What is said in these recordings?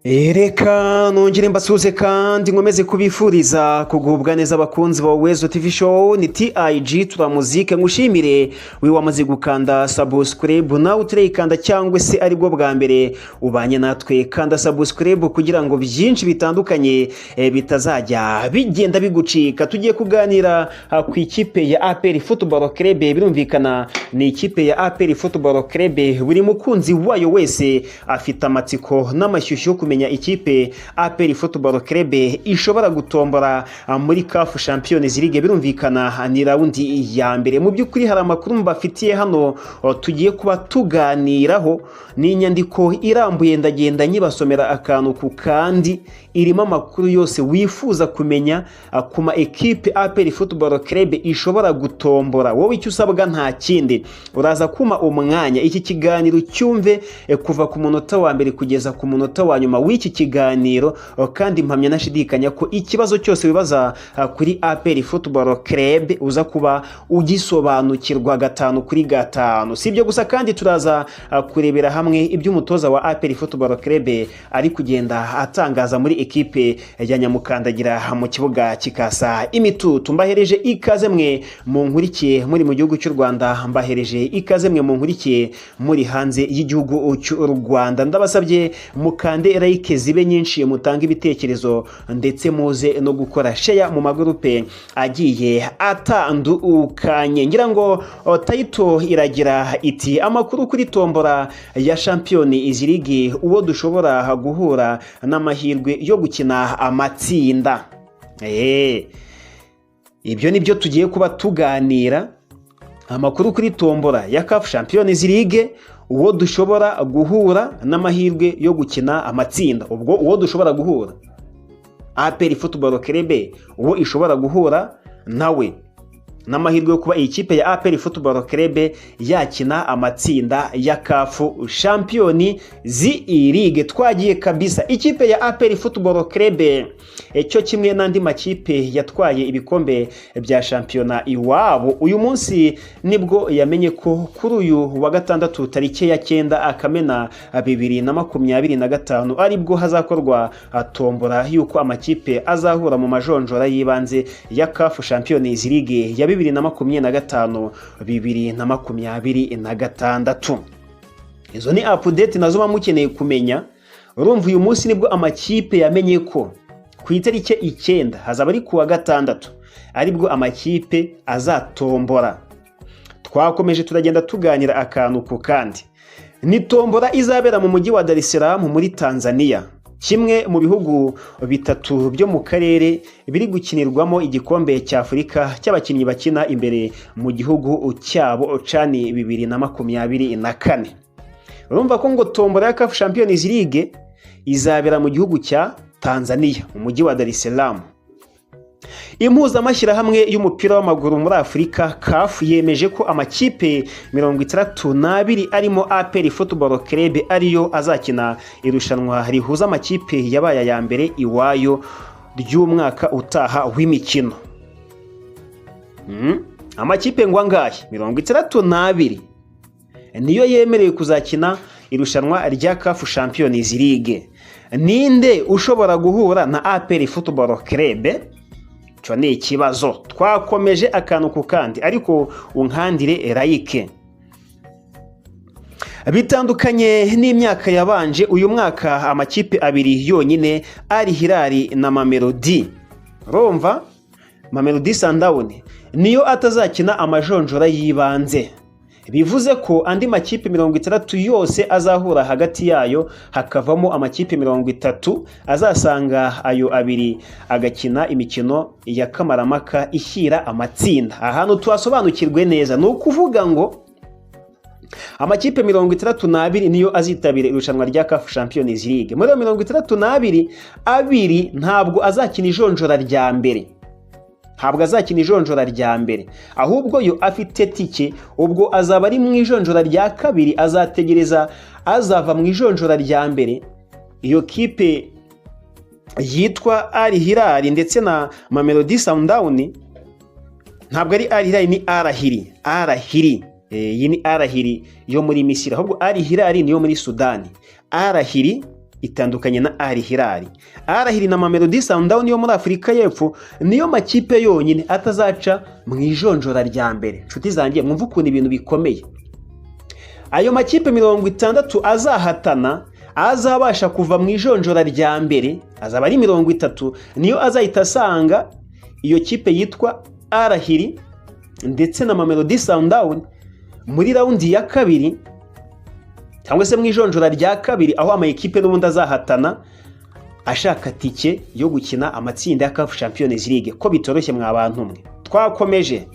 Reka nongere mbasuhuze kandi nkomeze kubifuriza kugubwa neza abakunzi ba Wezo TV show. Ni TIG turamuzike ngushimire we wamaze gukanda subscribe nawe utirayikanda cyangwa se aribwo bwa mbere ubanye natwe, kanda subscribe kugira ngo byinshi bitandukanye bitazajya bigenda bigucika. Tugiye kuganira ku ikipe ya APR Football Club. Birumvikana ni ikipe ya APR Football Club, buri mukunzi wayo wese afite amatsiko n'amashyushyu yo kumenya ikipe APR Football Club ishobora gutombora muri CAF Champions League. Birumvikana ni raundi ya mbere. Mu by'ukuri hari amakuru mbafitiye hano tugiye kuba tuganiraho, ni inyandiko irambuye ndagenda nyibasomera akantu ku kandi, irimo amakuru yose wifuza kumenya ku ma ekipe APR Football Club ishobora gutombora. Wowe icyo usabwa nta kindi, uraza kuma umwanya iki kiganiro cyumve kuva ku munota wa mbere kugeza ku munota wa nyuma w'iki kiganiro, kandi mpamya nashidikanya ko ikibazo cyose wibaza kuri APR Football Club uza kuba ugisobanukirwa gatanu kuri gatanu. Si ibyo gusa kandi turaza kurebera hamwe ibyo umutoza wa APR Football Club ari kugenda atangaza muri ekipe ya Nyamukandagira mu kibuga kikasa imitutu. Mbahereje ikaze mwe mu nkurikiye muri mu gihugu cy'u Rwanda, mbahereje ikaze mwe mu nkurikiye muri hanze y'igihugu cy'u Rwanda. Ndabasabye mukande like zibe nyinshi, mutanga ibitekerezo ndetse muze no gukora share mu magurupe agiye atandukanye. Ngira ngo title iragira iti amakuru kuri tombora ya Champions League, uwo dushobora guhura n'amahirwe yo gukina amatsinda. Ibyo nibyo tugiye kuba tuganira, amakuru kuri tombora ya CAF Champions League, uwo dushobora guhura n'amahirwe yo gukina amatsinda. Ubwo uwo dushobora guhura APR Football Club, uwo ishobora guhura nawe n'amahirwe yo kuba ikipe ya APR Football Club yakina amatsinda ya CAF Champions League. Twagiye kabisa. Ikipe ya APR Football Club cyo kimwe n'andi makipe yatwaye ibikombe bya shampiyona iwabo, uyu munsi nibwo yamenye ko kuri uyu wa gatandatu tariki ya 9 Akamena 2025 aribwo hazakorwa tombora yuko amakipe azahura mu majonjora yibanze ya CAF Champions League ya 2025 2026. Izo ni update nazo bamukeneye kumenya. Urumva uyu munsi nibwo amakipe yamenye ko ku itariki 9 hazaba ari kuwa gatandatu aribwo amakipe azatombora. Twakomeje turagenda tuganira akantu ku kandi. Ni tombora izabera mu mujyi wa Dar es Salaam muri Tanzania, kimwe mu bihugu bitatu byo mu karere biri gukinirwamo igikombe cya Afurika cy'abakinnyi bakina imbere mu gihugu cyabo cani 2024. Urumva ko ngo tombora ya CAF Champions League izabera mu gihugu cya Tanzania mu mujyi wa Dar es Salaam. Impuzamashyirahamwe y'umupira w'amaguru muri Afurika CAF yemeje ko amakipe 62 arimo APR Football Club ariyo azakina irushanwa rihuza amakipe yabaye ya mbere iwayo ry'umwaka utaha w'imikino. Amakipe ngwangaye 62 niyo yemerewe kuzakina irushanwa rya CAF Champions League. Ninde ushobora guhura na APR Football Club? Cyo ni ikibazo. Twakomeje akantu ku kandi, ariko unkandire like. Bitandukanye n'imyaka yabanje, uyu mwaka amakipe abiri yonyine Al Hilal na Mamelodi. Urumva Mamelodi Sundowns niyo atazakina amajonjora yibanze. Bivuze ko andi makipe 60 yose azahura hagati yayo hakavamo amakipe 30 azasanga ayo abiri agakina imikino ya kamaramaka ishyira amatsinda. Ahantu twasobanukirwe neza ni ukuvuga ngo amakipe 62 niyo azitabira irushanwa rya CAF Champions League. Muri 62 abiri ntabwo azakina ijonjora rya mbere, ahubwo yo afite tike. Ubwo azaba ari mu ijonjora rya kabiri, azategereza azava mu ijonjora rya mbere. Iyo kipe yitwa Al Hilal ndetse na Mamelodi Sundowns, ntabwo ari Al Hilal, ni Al Ahly. Iyi ni Al Ahly yo muri Misiri, ahubwo Al Hilal niyo muri Sudani. Al Ahly itandukanye na Al Hilal. Al Hilal na Mamelodi Sundowns yo muri Afurika y'Epfo niyo makipe yonyine atazaca mu ijonjora rya mbere. Nshuti zanjye, mwumva ukuntu ibintu bikomeye. Ayo makipe 60 azahatana azabasha kuva mu ijonjora rya mbere, azaba ari 30, niyo azahita asanga iyo kipe yitwa Al Hilal ndetse na Mamelodi Sundowns muri raundi ya kabiri cyangwa se mu ijonjora rya kabiri, aho amakipe n'ubundi azahatana ashaka tike yo gukina amatsinda ya CAF Champions League. Ko bitoroshye mwa bantu mwe. Twakomeje.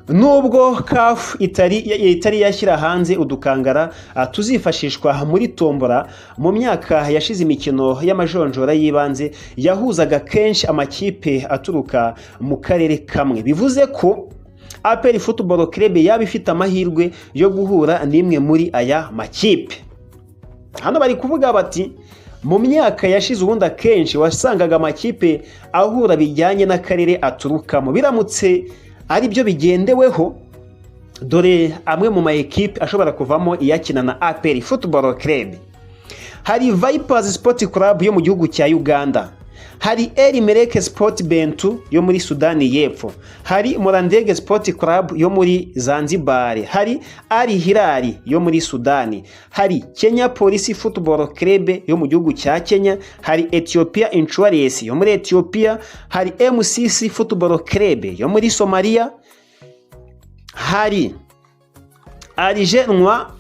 Nubwo CAF itari yashyira hanze udukangara tuzifashishwa muri tombora, mu myaka yashize imikino y'amajonjora y'ibanze yahuzaga kenshi amakipe aturuka mu karere kamwe. Bivuze ko APR Football Club yaba ifite amahirwe yo guhura n'imwe muri aya makipe. Hano bari kuvuga bati mu myaka yashize ubundi akenshi wasangaga amakipe ahura bijyanye n'akarere aturukamo. Biramutse ari byo bigendeweho, dore amwe mu maekipe ashobora kuvamo iyakina na APR Football Club. Hari Vipers Sport Club yo mu gihugu cya Uganda, hari El Merreikh Sport Bentu yo muri Sudani y'Epfo, hari Morandege Sport Club yo muri Zanzibar, hari Al Hilal yo muri Sudani, hari Kenya Police Football Club yo mu gihugu cya Kenya, hari Ethiopia Insurance yo muri Ethiopia, hari MCC Football Club yo muri Somalia, hari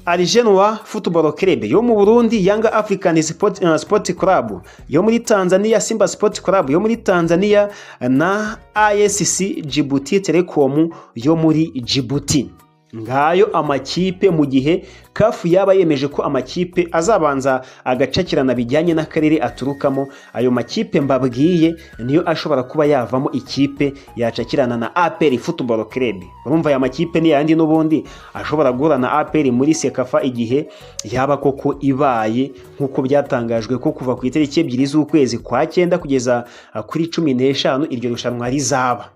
Aligenwa Football Club yo mu Burundi, Young African Sport Club yo muri Tanzania, Simba Sport Club yo muri Tanzania na ASC Djibouti Telecom yo muri Djibouti. Ngayo amakipe mu gihe CAF yaba yemeje ko amakipe azabanza agacakirana bijyanye n'akarere aturukamo. Ayo makipe mbabwiye niyo ashobora kuba yavamo ikipe yacakirana na APR Football Club. Urumva aya makipe ni yandi n'ubundi ashobora guhura na APR muri Sekafa igihe yaba koko ibaye nkuko byatangajwe ko kuva ku itariki 2 z'ukwezi kwa 9 kugeza kuri 15 iryo rushanwa rizaba.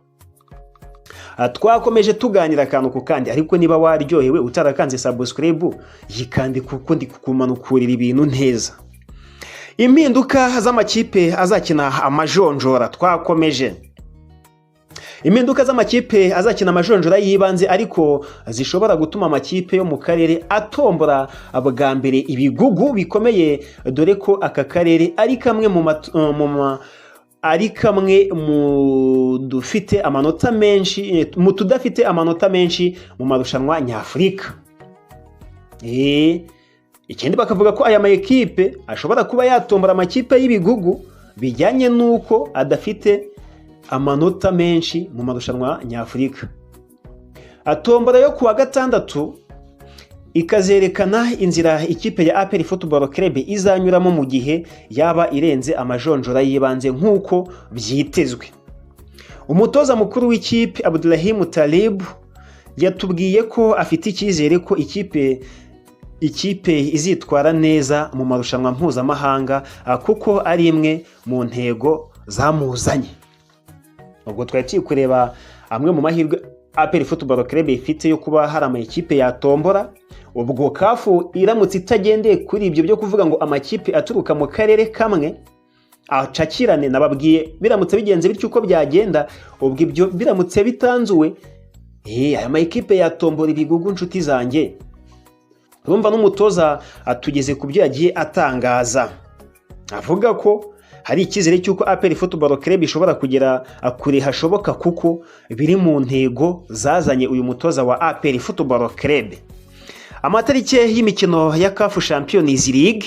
Twakomeje tuganira akantu ku kandi, ariko niba waryohewe utarakanze subscribe yikandi kuko ndi kukumanukurira ibintu neza. Impinduka z'amakipe azakina amajonjora. Twakomeje. Impinduka z'amakipe azakina amajonjora yibanze ariko zishobora gutuma amakipe yo mu karere atombora bwa mbere ibigugu bikomeye, dore ko aka karere ari kamwe mu dufite amanota menshi, mu tudafite amanota menshi mu marushanwa nyafurika. Ikindi bakavuga ko aya maekipe ashobora kuba yatombora amakipe y'ibigugu bijyanye nuko adafite amanota menshi mu marushanwa nyafurika. Atombora yo kuwa gatandatu ikazerekana inzira ikipe ya APR Football Club izanyuramo mu gihe yaba irenze amajonjora yibanze nk'uko byitezwe. Umutoza mukuru w'ikipe Abdulrahim Talib yatubwiye ko afite icyizere ko ikipe izitwara neza mu marushanwa mpuzamahanga kuko ari imwe mu ntego zamuzanye. Ubwo twari kureba amwe mu mahirwe APR Football Club ifite yo kuba hari amakipe yatombora. Ubwo CAF iramutse itagendeye kuri ibyo byo kuvuga ngo amakipe aturuka mu karere kamwe acakirane, nababwiye biramutse bigenze bityo uko byagenda. Ubwo ibyo biramutse bitanzuwe, aya makipe yatombora ibigugu. Nshuti zanjye, urumva n'umutoza atugeze ku byo yagiye atangaza, avuga ko hari icyizere cy'uko APR Football Club ishobora kugera kure hashoboka kuko biri mu ntego zazanye uyu mutoza wa APR Football Club. Amatariki y'imikino ya CAF Champions League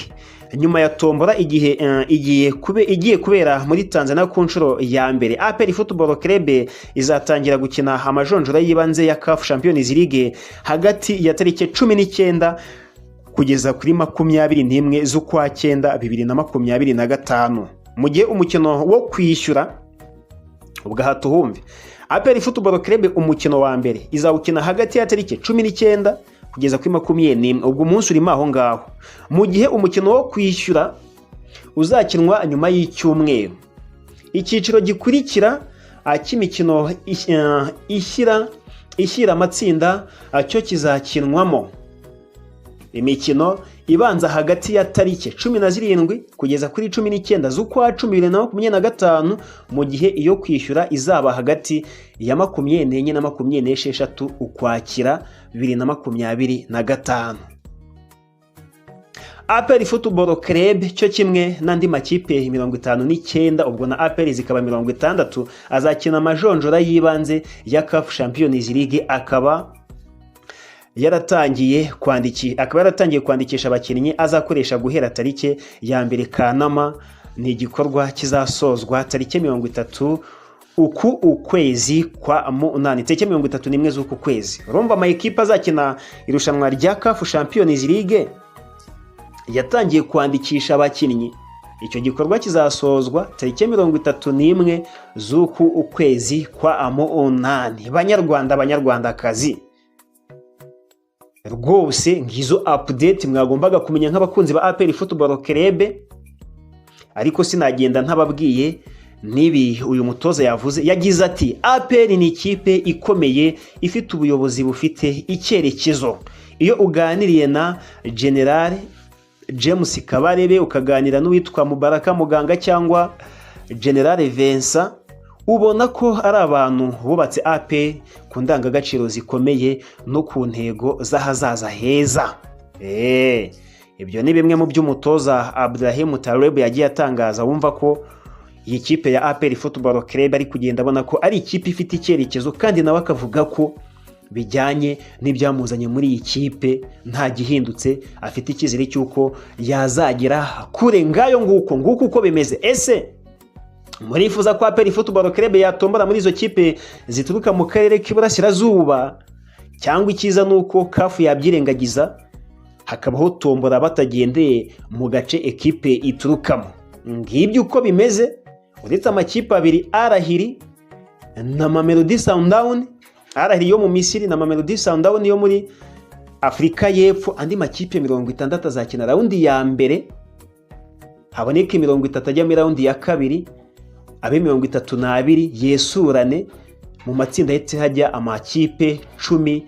nyuma ya tombora igiye kubera muri Tanzania ku nshuro ya mbere. APR Football Club izatangira gukina amajonjora yibanze ya CAF Champions League hagati ya tariki 19 kugeza kuri 21 z'ukwa 9 2025. Mu gihe umukino wo kwishyura ubwahato humve APR Football Club umukino wa mbere izawukina hagati ya tariki 19 kugeza kuri 21. Ubwo umunsi urimo aho ngaho. Mu gihe umukino wo kwishyura uzakinwa nyuma y'icyumweru. Icyiciro gikurikira cy'imikino ishyira amatsinda cyo kizakinwamo imikino ibanza hagati ya tariki 17 kugeza kuri 19 z'ukwa 2025, mu gihe iyo kwishyura izaba hagati ya 24 na 26 Ukwakira 2025. APR Football Club cyo kimwe n'andi makipe 59, ubwo na APR zikaba 60, azakina amajonjora y'ibanze ya CAF Champions League. akaba yaratangiye kwandikisha abakinnyi azakoresha guhera tariki ya 1 Kanama. ni igikorwa kizasozwa tariki 30 ukwezi kwa munani, tariki 31 z'uku kwezi. Urumva ama ekipa azakina irushanwa rya CAF Champions League yatangiye kwandikisha abakinnyi. Icyo gikorwa kizasozwa tariki 31 z'uku ukwezi kwa munani. Banyarwandakazi, rwose ngizo update mwagombaga kumenya nk'abakunzi ba APR Football Club, ariko sinagenda ntababwiye nibi uyu mutoza yavuze. Yagize ati APR ni ikipe ikomeye ifite ubuyobozi bufite icyerekezo. Iyo uganiriye na General James Kabarebe, ukaganira n'uwitwa Mubaraka Muganga cyangwa General Vincent, ubona ko ari abantu bubatse APR ku ndangagaciro zikomeye no ku ntego z'ahazaza heza. Ibyo ni bimwe mu by'umutoza Abdulrahim Taleb yagiye atangaza. Wumva ko iyi kipe ya APR Football Club ari kugenda abona ko ari ikipe ifite icyerekezo, kandi nawe akavuga ko bijyanye n'ibyamuzanye muri iyi kipe nta gihindutse, afite icyizere cy'uko yazagera kure. Ngayo nguko uko bimeze. Ese murifuza ko APR Football Club yatombora muri izo kipe zituruka mu karere k'Iburasirazuba, cyangwa ikiza nuko CAF yabyirengagiza hakabaho tombora batagendeye mu gace ekipe iturukamo? Ngibyo uko bimeze. Uretse amakipe abiri, Al Ahly na Mamelodi Sundowns, Al Ahly yo mu Misiri na Mamelodi Sundowns yo muri Afurika y'Epfo, andi makipe 60 azakina raundi ya mbere, haboneke 30 ajya muri raundi ya kabiri, abe 32 yesurane mu matsinda yetse hajya amakipe 16.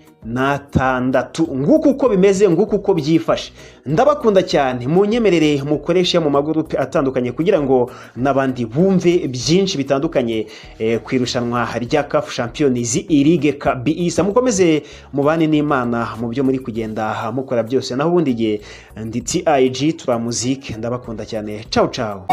Nguko uko bimeze, nguko uko byifashe. Ndabakunda cyane, munyemerere mukoresha mu magurupe atandukanye kugira ngo nabandi bumve byinshi bitandukanye kwirushanwa rya CAF Champions League kabisa. Mukomeze mubane n'Imana mu byo muri kugenda mukora byose. Naho ubundi gihe ndi TIG Tura Music, ndabakunda cyane. Ciao ciao.